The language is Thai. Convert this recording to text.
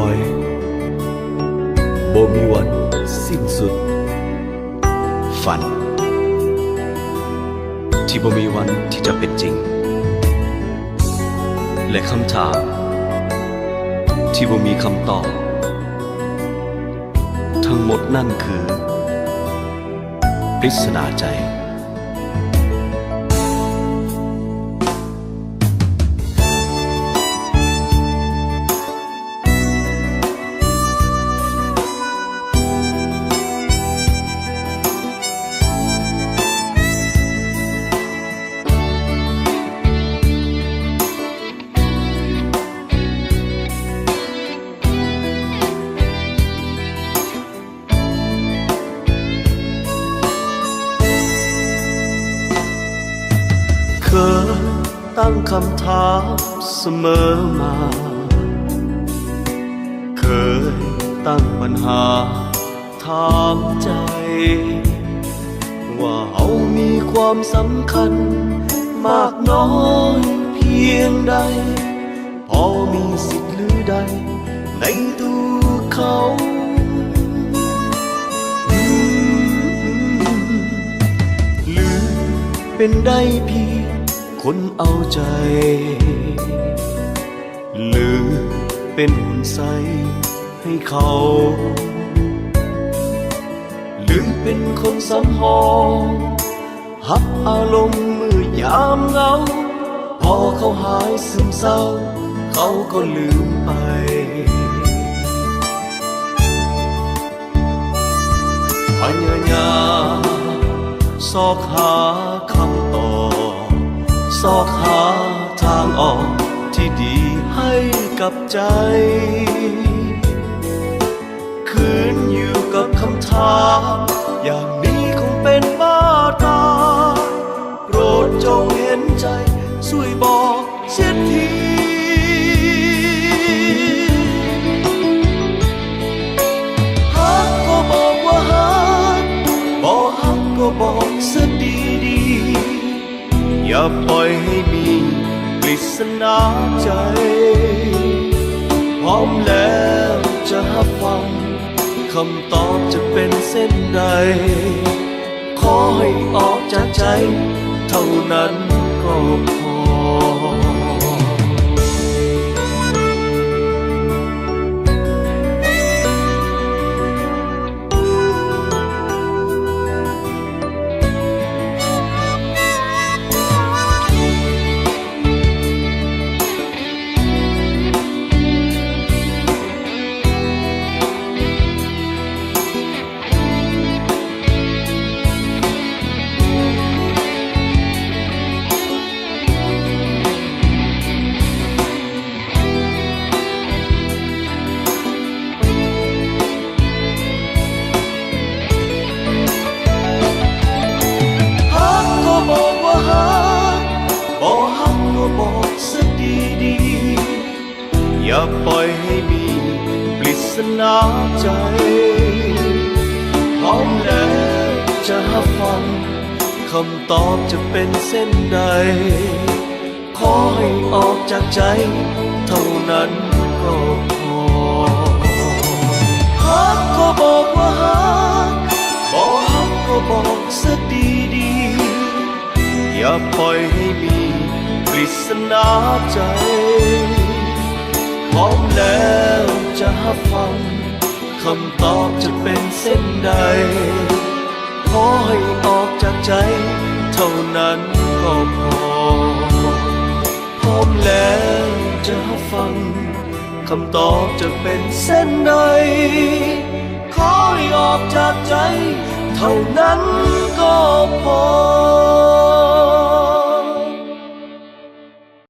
อยบ่มีวันสิ้นสุดฝันที่บ่มีวันที่จะเป็นจริงและคำถามที่บ่มีคำตอบทั้งหมดนั่นคือปริศนาใจเคยตั้งคำถามเสมอมาเคยตั้งปัญหาถามใจว่าเรามีความสำคัญมากน้อยเพียงใดพอมีสิทธิ์หรือใดในตัวเขาหรือเป็นได้เพียงคนเอาใจหรือเป็นหุ่นใสให้เขาหรือเป็นคนสำหองหักอารมณ์เมื่อยามเหงาพอเขาหายซึมเศร้าเขาก็ลืมไปพยายามซอกหาคำตอบซอกหาทางออกที่ดีให้กับใจคืนอยู่กับคำถามอย่างนี้คงเป็นบ้าตายโปรดจงเห็นใจช่วยบอกเสียทีฮักก็บอกว่าฮักบอกฮักก็บอกซะดีๆอย่าปล่อยให้มีปริศนาใจพร้อมแล้วจะรับฟังคำตอบจะเป็นเส้นใดขอให้ออกจากใจเท่านั้นก็พอบอกซะดีๆอย่าปล่อยให้มีปริศนาใจพร้อมแล้วจะรับฟังคำตอบจะเป็นเส้นใดขอให้ออกจากใจเท่านั้นก็พอฮักก็บอกว่าฮักบอกฮักก็บอกซะดีๆอย่าปล่อยให้มีปริศนาใจพร้อมแล้วจะรับฟังคำตอบจะเป็นเส้นใดขอให้ออกจากใจเท่านั้นก็พอพร้อมแล้วจะรับฟังคำตอบจะเป็นเส้นใดขอให้ออกจากใจเท่านั้นก็พอ